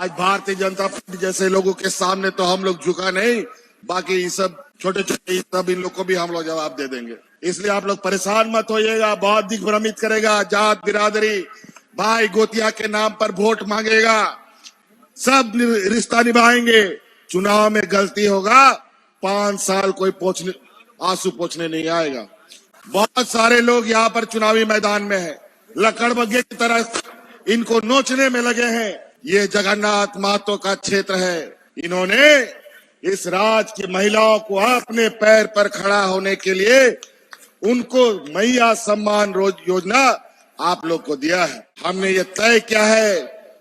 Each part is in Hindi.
आज भारतीय जनता पार्टी जैसे लोगों के सामने तो हम लोग झुका नहीं, बाकी ये सब छोटे छोटे सब इन लोग को भी हम लोग जवाब दे देंगे। इसलिए आप लोग परेशान मत होइएगा। बहुत दिग्भ्रमित करेगा, जात बिरादरी भाई गोतिया के नाम पर वोट मांगेगा, सब रिश्ता निभाएंगे। चुनाव में गलती होगा, 5 साल कोई आंसू पोंछने नहीं आएगा। बहुत सारे लोग यहाँ पर चुनावी मैदान में हैं, लकड़बग्घे की तरह इनको नोचने में लगे हैं। ये जगन्नाथ महतो का क्षेत्र है। इन्होंने इस राज्य की महिलाओं को अपने पैर पर खड़ा होने के लिए उनको मैया सम्मान योजना आप लोग को दिया है। हमने ये तय किया है,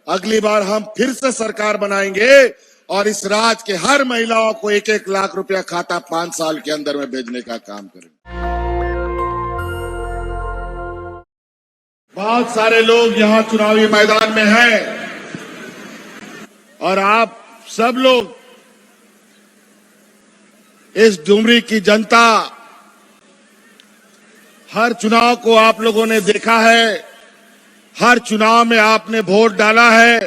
अगली बार हम फिर से सरकार बनाएंगे और इस राज्य के हर महिलाओं को 1-1 लाख रुपया खाता 5 साल के अंदर में भेजने का काम करेंगे। बहुत सारे लोग यहाँ चुनावी मैदान में हैं और आप सब लोग इस डुमरी की जनता, हर चुनाव को आप लोगों ने देखा है, हर चुनाव में आपने वोट डाला है,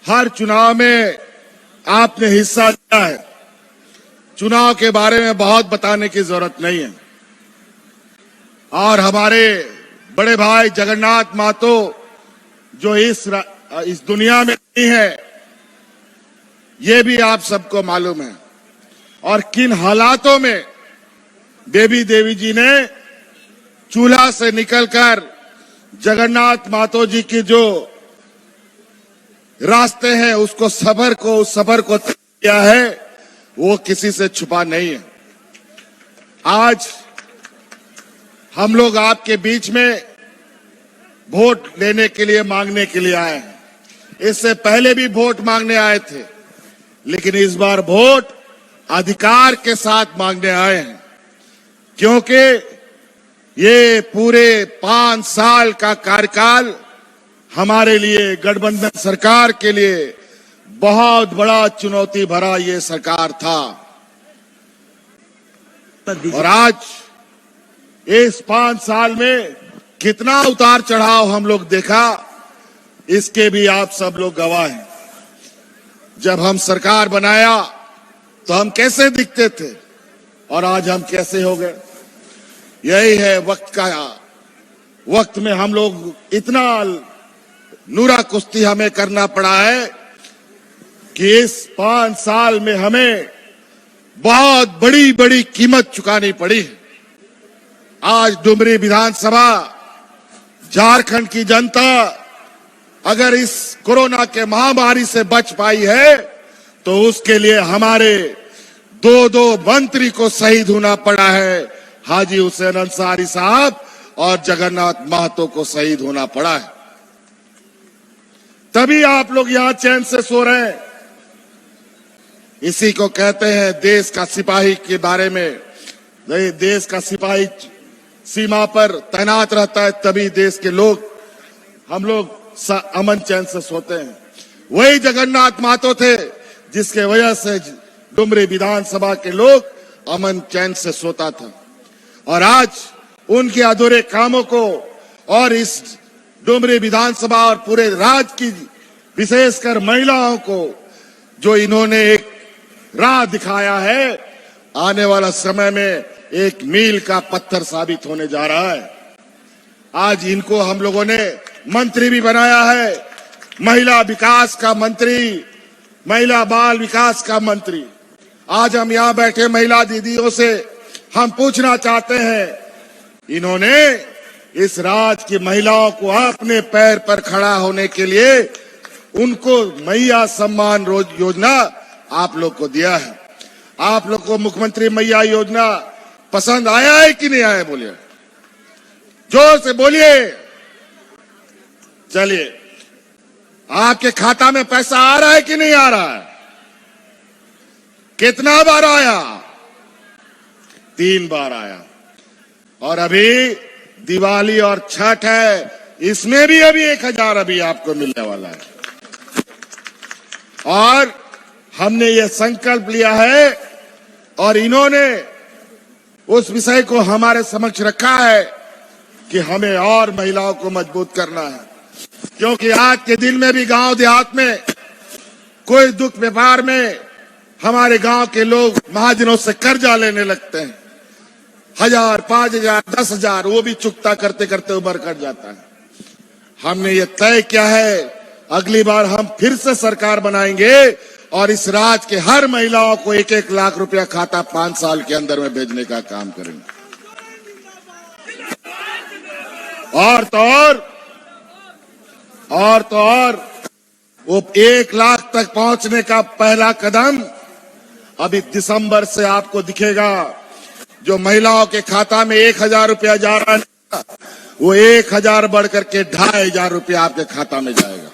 हर चुनाव में आपने हिस्सा लिया है। चुनाव के बारे में बहुत बताने की जरूरत नहीं है। और हमारे बड़े भाई जगन्नाथ महतो जो इस दुनिया में नहीं है, ये भी आप सबको मालूम है। और किन हालातों में बेबी देवी जी ने चूल्हा से निकलकर जगन्नाथ महतो जी की जो रास्ते हैं उस सफर को तय किया है, वो किसी से छुपा नहीं है। आज हम लोग आपके बीच में वोट लेने के लिए, मांगने के लिए आए हैं। इससे पहले भी वोट मांगने आए थे, लेकिन इस बार वोट अधिकार के साथ मांगने आए हैं, क्योंकि ये पूरे 5 साल का कार्यकाल हमारे लिए, गठबंधन सरकार के लिए बहुत बड़ा चुनौती भरा ये सरकार था। और आज इस 5 साल में कितना उतार चढ़ाव हम लोग देखा, इसके भी आप सब लोग गवाह हैं। जब हम सरकार बनाया तो हम कैसे दिखते थे और आज हम कैसे हो गए। यही है वक्त में हम लोग इतना नूरा कुश्ती हमें करना पड़ा है कि इस 5 साल में हमें बहुत बड़ी बड़ी कीमत चुकानी पड़ी। आज डुमरी विधानसभा, झारखंड की जनता अगर इस कोरोना के महामारी से बच पाई है तो उसके लिए हमारे 2 मंत्री को शहीद होना पड़ा है। हाजी हुसैन अंसारी साहब और जगन्नाथ महतो को शहीद होना पड़ा है। तभी आप लोग यहां चैन से सो रहे हैं। इसी को कहते हैं देश का सिपाही के बारे में। देश का सिपाही सीमा पर तैनात रहता है, तभी देश के लोग, हम लोग अमन चैन से सोते हैं। वही जगन्नाथ महतो थे जिसके वजह से डुमरी विधानसभा के लोग अमन चैन से सोता था। और आज उनके अधूरे कामों को और इस डुमरी विधानसभा और पूरे राज्य की, विशेषकर महिलाओं को जो इन्होंने एक राह दिखाया है, आने वाला समय में एक मील का पत्थर साबित होने जा रहा है। आज इनको हम लोगों ने मंत्री भी बनाया है, महिला विकास का मंत्री, महिला बाल विकास का मंत्री। आज हम यहाँ बैठे महिला दीदियों से हम पूछना चाहते हैं, इन्होंने इस राज्य की महिलाओं को अपने पैर पर खड़ा होने के लिए उनको मैया सम्मान योजना आप लोग को दिया है। आप लोग को मुख्यमंत्री मैया योजना पसंद आया है कि नहीं आया? बोलिए, जोर से बोलिए। चलिए, आपके खाता में पैसा आ रहा है कि नहीं आ रहा है? कितना बार आया? 3 बार आया। और अभी दिवाली और छठ है, इसमें भी अभी 1000 अभी आपको मिलने वाला है। और हमने ये संकल्प लिया है और इन्होंने उस विषय को हमारे समक्ष रखा है कि हमें और महिलाओं को मजबूत करना है, क्योंकि आज के दिन में भी गांव देहात में कोई दुख व्यापार में हमारे गांव के लोग महाजनों से कर्जा लेने लगते हैं, 1000, 5000, 10,000, वो भी चुकता करते करते उम्र कट जाता है। हमने ये तय किया है, अगली बार हम फिर से सरकार बनाएंगे और इस राज्य के हर महिलाओं को 1-1 लाख रुपया खाता 5 साल के अंदर में भेजने का काम करेंगे। और तो और वो 1 लाख तक पहुंचने का पहला कदम अभी दिसंबर से आपको दिखेगा। जो महिलाओं के खाता में 1000 रुपया जा रहा है, वो 1000 बढ़ करके 2500 रुपया आपके खाता में जाएगा।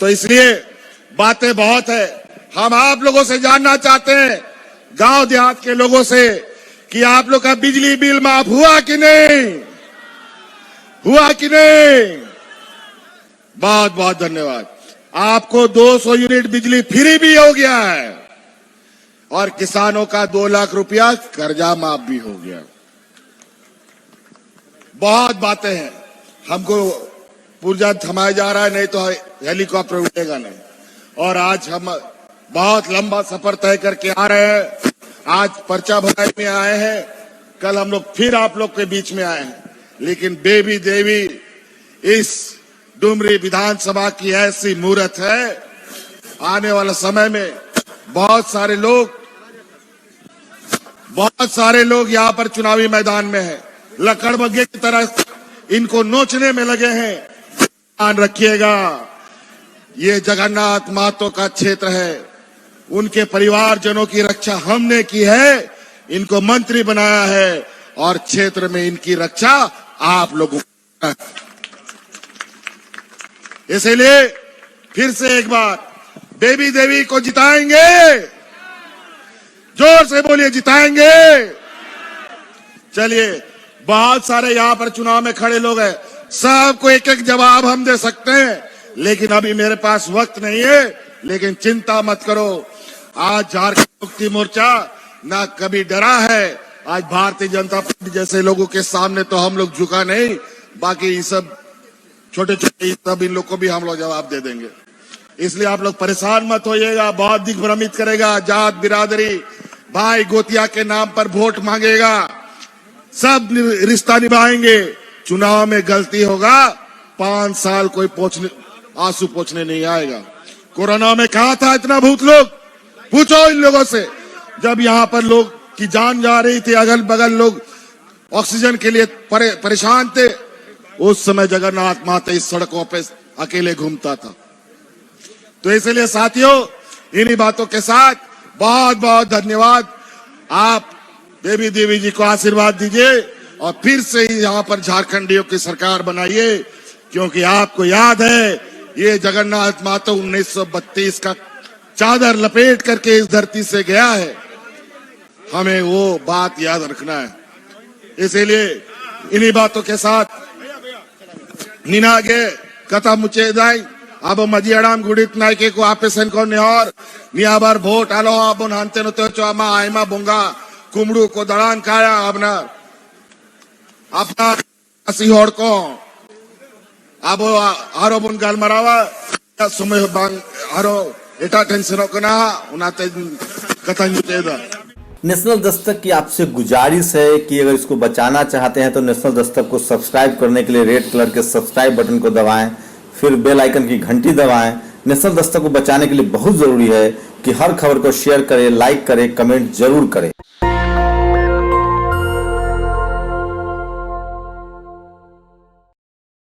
तो इसलिए बातें बहुत है। हम आप लोगों से जानना चाहते हैं, गांव देहात के लोगों से, कि आप लोग का बिजली बिल माफ हुआ कि नहीं, हुआ कि नहीं। बहुत बहुत धन्यवाद। आपको 200 यूनिट बिजली फ्री भी हो गया है और किसानों का 2 लाख रुपया कर्जा माफ भी हो गया। बहुत बातें हैं, हमको पुर्जा थमाया जा रहा है, नहीं तो हेलीकॉप्टर उड़ेगा नहीं। और आज हम बहुत लंबा सफर तय करके आ रहे हैं। आज पर्चा भराई में आए हैं, कल हम लोग फिर आप लोग के बीच में आए हैं। लेकिन बेबी देवी इस डुमरी विधानसभा की ऐसी मूर्त है, आने वाले समय में बहुत सारे लोग यहाँ पर चुनावी मैदान में हैं, लकड़बग्घे की तरह इनको नोचने में लगे हैं। ध्यान रखिएगा, ये जगन्नाथ महतो का क्षेत्र है, उनके परिवारजनों की रक्षा हमने की है, इनको मंत्री बनाया है और क्षेत्र में इनकी रक्षा आप लोगों को। इसलिए फिर से एक बार बेबी देवी को जिताएंगे, जोर से बोलिए जिताएंगे। चलिए, बहुत सारे यहाँ पर चुनाव में खड़े लोग हैं, सबको एक एक जवाब हम दे सकते हैं, लेकिन अभी मेरे पास वक्त नहीं है। लेकिन चिंता मत करो, आज झारखंड मुक्ति मोर्चा ना कभी डरा है। आज भारतीय जनता पार्टी जैसे लोगों के सामने तो हम लोग झुका नहीं, बाकी ये सब छोटे छोटे सब इन लोग को भी हम लोग जवाब दे देंगे। इसलिए आप लोग परेशान मत होइएगा, बहुत दिग्भ्रमित करेगा, जात बिरादरी भाई गोतिया के नाम पर वोट मांगेगा, सब रिश्ता निभाएंगे। चुनाव में गलती होगा, 5 साल कोई आंसू पोंछने नहीं आएगा। कोरोना में कहा था इतना भूत लोग, पूछो इन लोगों से। जब यहाँ पर लोग की जान जा रही थी, अगल बगल लोग ऑक्सीजन के लिए परेशान थे, उस समय जगन्नाथ महतो इस सड़कों पे अकेले घूमता था। तो इसलिए साथियों, इन्हीं बातों के साथ बहुत बहुत धन्यवाद। आप बेबी देवी जी को आशीर्वाद दीजिए और फिर से यहाँ पर झारखंडियों की सरकार बनाइए, क्योंकि आपको याद है ये जगन्नाथ महतो 1932 का चादर लपेट करके इस धरती से गया है, हमें वो बात याद रखना है। इसीलिए इन्हीं बातों के साथ निनागे कथा मुचेदाई अब मजियाडाम गुड़ित नायके को आपेसन को निहार नियाबार वोट आलो अब हानते न तो चोमा आयमा बुंगा कुमड़ू को दड़ान काया अपना सिहोड़ को अब हारो बुन गाल मरावा सुमे बांग हारो एटा टेंशन को ना उनाते कथा मुचेदा। नेशनल दस्तक की आपसे गुजारिश है कि अगर इसको बचाना चाहते हैं तो नेशनल दस्तक को सब्सक्राइब करने के लिए रेड कलर के सब्सक्राइब बटन को दबाएं, फिर बेल आइकन की घंटी दबाएं। नेशनल दस्तक को बचाने के लिए बहुत जरूरी है कि हर खबर को शेयर करें, लाइक करें, कमेंट जरूर करें।